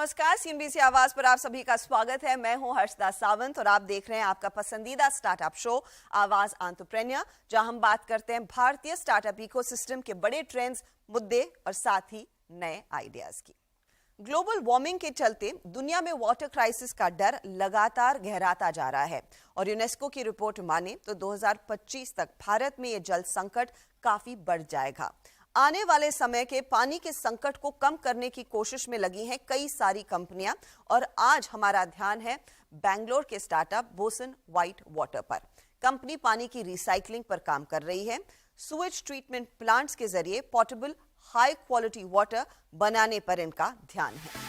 नमस्कार, सीएनबीसी आवाज पर आप सभी का स्वागत है। मैं हूं हर्षदा सावंत और आप देख रहे हैं आपका पसंदीदा स्टार्टअप शो आवाज एंटरप्रेन्योर, जहां हम बात करते हैं भारतीय स्टार्टअप इकोसिस्टम के बड़े ट्रेंड्स, मुद्दे और साथ ही नए आइडियाज की। ग्लोबल वार्मिंग के चलते दुनिया में वाटर क्राइसिस का डर लगातार गहराता जा रहा है और यूनेस्को की रिपोर्ट माने तो 2025 तक भारत में यह जल संकट काफी बढ़ जाएगा। आने वाले समय के पानी के संकट को कम करने की कोशिश में लगी हैं कई सारी कंपनियां और आज हमारा ध्यान है बेंगलोर के स्टार्टअप बोसन व्हाइट वाटर पर। कंपनी पानी की रिसाइकलिंग पर काम कर रही है। सुएज ट्रीटमेंट प्लांट्स के जरिए पोर्टेबल हाई क्वालिटी वाटर बनाने पर इनका ध्यान है।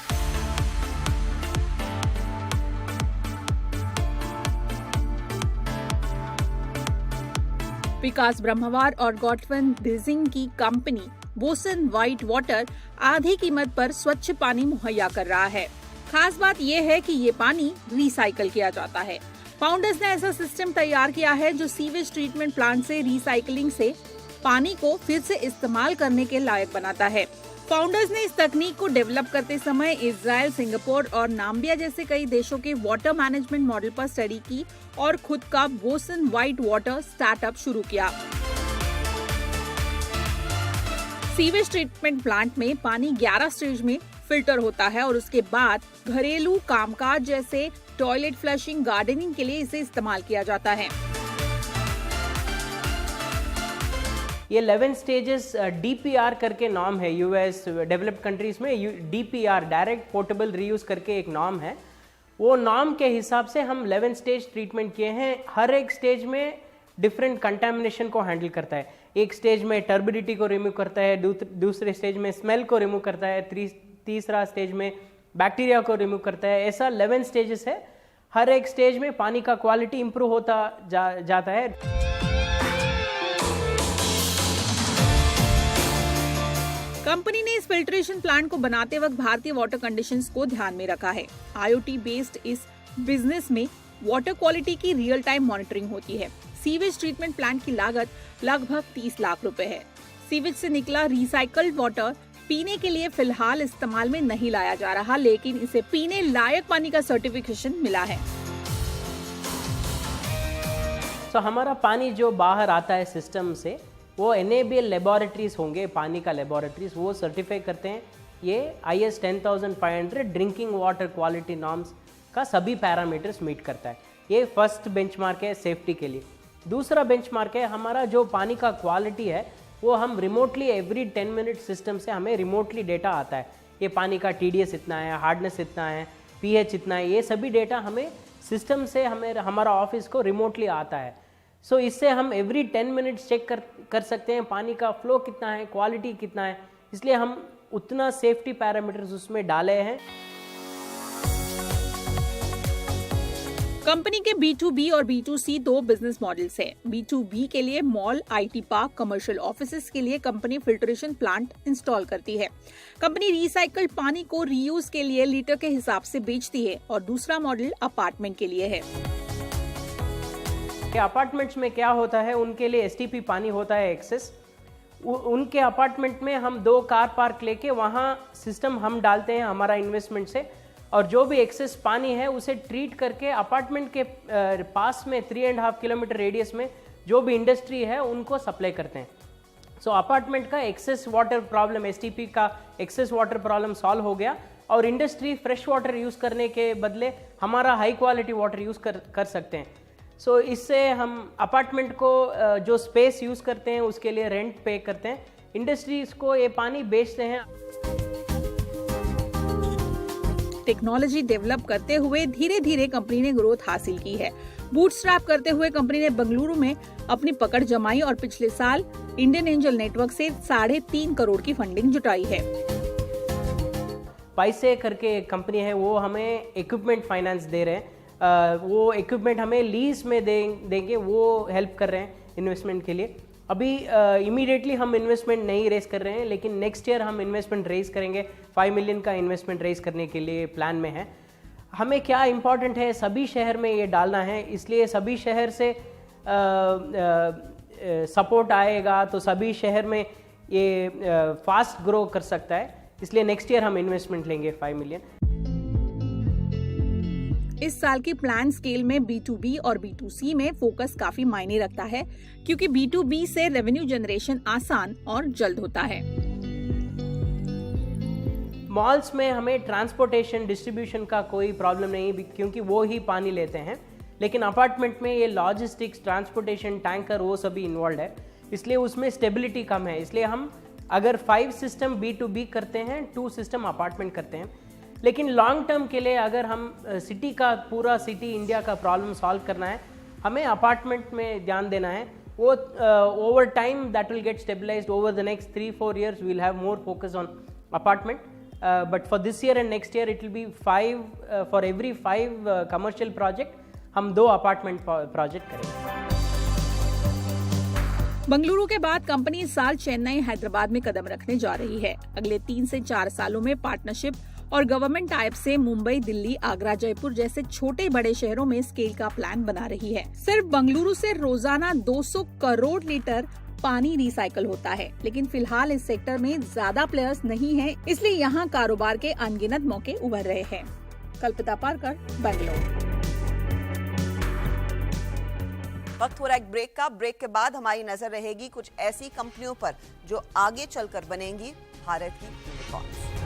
विकास ब्रह्मवार और गॉटवन डिजिंग की कंपनी बोसन व्हाइट वाटर आधी कीमत पर स्वच्छ पानी मुहैया कर रहा है। खास बात यह है कि ये पानी रिसाइकल किया जाता है। फाउंडर्स ने ऐसा सिस्टम तैयार किया है जो सीवेज ट्रीटमेंट प्लांट से रिसाइकलिंग से पानी को फिर से इस्तेमाल करने के लायक बनाता है। फाउंडर्स ने इस तकनीक को डेवलप करते समय इजराइल, सिंगापुर और नाम्बिया जैसे कई देशों के वाटर मैनेजमेंट मॉडल पर स्टडी की और खुद का बोसन व्हाइट वाटर स्टार्टअप शुरू किया। सीवेज ट्रीटमेंट प्लांट में पानी 11 स्टेज में फिल्टर होता है और उसके बाद घरेलू कामकाज जैसे टॉयलेट फ्लशिंग, गार्डनिंग के लिए इसे इस्तेमाल किया जाता है। ये 11 स्टेजेस DPR करके नाम है। यूएस डेवलप्ड कंट्रीज में DPR डायरेक्ट पोर्टेबल रीयूज करके एक नाम है। वो नाम के हिसाब से हम 11 स्टेज ट्रीटमेंट किए हैं। हर एक स्टेज में डिफरेंट कंटेमिनेशन को हैंडल करता है। एक स्टेज में टर्बिडिटी को रिमूव करता है, दूसरे स्टेज में स्मेल को रिमूव करता है, तीसरा स्टेज में बैक्टीरिया को रिमूव करता है। ऐसा 11 स्टेजेस है। हर एक स्टेज में पानी का क्वालिटी इंप्रूव होता जाता है। कंपनी ने इस फिल्ट्रेशन प्लांट को बनाते वक्त भारतीय वाटर कंडीशंस को ध्यान में रखा है। IoT बेस्ड इस बिजनेस में वाटर क्वालिटी की रियल टाइम मॉनिटरिंग होती है। सीवेज ट्रीटमेंट प्लांट की लागत लगभग 30 लाख रुपए है। सीवेज से निकला रिसाइकल्ड वाटर पीने के लिए फिलहाल इस्तेमाल में नहीं लाया जा रहा, लेकिन इसे पीने लायक पानी का सर्टिफिकेशन मिला है। तो हमारा पानी जो बाहर आता है सिस्टम से, वो NABL लेबोरेटरीज होंगे, पानी का लेबोरेटरीज, वो सर्टिफाई करते हैं। ये IS 10500 drinking water quality norms का सभी पैरामीटर्स मीट करता है। ये फर्स्ट बेंचमार्क है सेफ्टी के लिए। दूसरा बेंचमार्क है हमारा जो पानी का क्वालिटी है, वो हम रिमोटली एवरी 10 मिनट सिस्टम से हमें रिमोटली डेटा आता है। ये पानी का TDS इतना है, हार्डनेस इतना है, pH इतना है, ये सभी डेटा हमें सिस्टम से हमारा ऑफिस को रिमोटली आता है। सो इससे हम एवरी 10 मिनट्स चेक कर सकते हैं पानी का फ्लो कितना है, क्वालिटी कितना है। इसलिए हम उतना सेफ्टी पैरामीटर्स उसमें डाले हैं। कंपनी के B2B और B2C 2 बिजनेस मॉडल्स हैं। B2B के लिए mall, IT park, commercial offices के लिए कंपनी फिल्ट्रेशन प्लांट इंस्टॉल करती है। कंपनी रिसाइकल्ड पानी को रीयूज के लिए लीटर के हिसाब से बेचती है और दूसरा मॉडल अपार्टमेंट के लिए है। अपार्टमेंट्स में क्या होता है, उनके लिए STP पानी होता है एक्सेस। उनके अपार्टमेंट में हम 2 कार पार्क लेके वहाँ सिस्टम हम डालते हैं हमारा इन्वेस्टमेंट से, और जो भी एक्सेस पानी है उसे ट्रीट करके अपार्टमेंट के पास में 3.5 किलोमीटर रेडियस में जो भी इंडस्ट्री है उनको सप्लाई करते हैं। सो अपार्टमेंट का एक्सेस वाटर प्रॉब्लम, STP का एक्सेस वाटर प्रॉब्लम सॉल्व हो गया और इंडस्ट्री फ्रेश वाटर यूज़ करने के बदले हमारा हाई क्वालिटी वाटर यूज़ कर सकते हैं। सो इससे हम अपार्टमेंट को जो स्पेस यूज़ करते हैं उसके लिए रेंट पे करते हैं, इंडस्ट्रीज को ये पानी बेचते हैं। टेक्नोलॉजी डेवलप करते हुए धीरे धीरे कंपनी ने ग्रोथ हासिल की है। बूटस्ट्रैप करते हुए कंपनी ने बेंगलुरु में अपनी पकड़ जमाई और पिछले साल इंडियन एंजल नेटवर्क से 3.5 करोड़ की फंडिंग जुटाई है। पैसे करके एक कंपनी है, वो हमें इक्विपमेंट फाइनेंस दे रहे हैं। वो इक्विपमेंट हमें लीज में देंगे, वो हेल्प कर रहे हैं इन्वेस्टमेंट के लिए। अभी इमीडिएटली हम इन्वेस्टमेंट नहीं रेज कर रहे हैं, लेकिन नेक्स्ट ईयर हम इन्वेस्टमेंट रेज करेंगे। 5 मिलियन का इन्वेस्टमेंट रेज करने के लिए प्लान में है। हमें क्या इम्पॉर्टेंट है, सभी शहर में ये डालना है, इसलिए सभी शहर से सपोर्ट आएगा तो सभी शहर में ये फास्ट ग्रो कर सकता है। इसलिए नेक्स्ट ईयर हम इन्वेस्टमेंट लेंगे 5 मिलियन। इस साल की प्लान स्केल में B2B और B2C में फोकस काफी मायने रखता है, क्योंकि B2B से रेवेन्यू जनरेशन आसान और जल्द होता है। मॉल्स में हमें ट्रांसपोर्टेशन डिस्ट्रीब्यूशन का कोई प्रॉब्लम नहीं, क्योंकि वो ही पानी लेते हैं, लेकिन अपार्टमेंट में ये लॉजिस्टिक्स, ट्रांसपोर्टेशन, टैंकर वो सभी इन्वॉल्व है, इसलिए उसमें स्टेबिलिटी कम है। इसलिए हम अगर 5 सिस्टम B2B करते हैं, 2 सिस्टम अपार्टमेंट करते हैं। लेकिन लॉन्ग टर्म के लिए अगर हम सिटी का, पूरा सिटी इंडिया का प्रॉब्लम सॉल्व करना है, हमें अपार्टमेंट में ध्यान देना है। वो over time that will get stabilized over the next 3-4 years we will have more focus on apartment, but for this year and next year it will be 5 for every 5 commercial project हम 2 apartment project करेंगे। बंगलुरु के बाद company इस साल चेन्नई, हैदराबाद में कदम रखने जा रही है। अगले 3 से 4 सालों में पार्टनरशिप और गवर्नमेंट टाइप से मुंबई, दिल्ली, आगरा, जयपुर जैसे छोटे बड़े शहरों में स्केल का प्लान बना रही है। सिर्फ बंगलुरु से रोजाना 200 करोड़ लीटर पानी रिसाइकल होता है, लेकिन फिलहाल इस सेक्टर में ज्यादा प्लेयर्स नहीं है, इसलिए यहाँ कारोबार के अनगिनत मौके उभर रहे हैं। कल्पिता पारकर, बेंगलुरु। वक्त हो रहा है एक ब्रेक का। ब्रेक के बाद हमारी नजर रहेगी कुछ ऐसी कंपनियों पर जो आगे चलकर बनेंगी भारत की यूनिकॉर्न्स।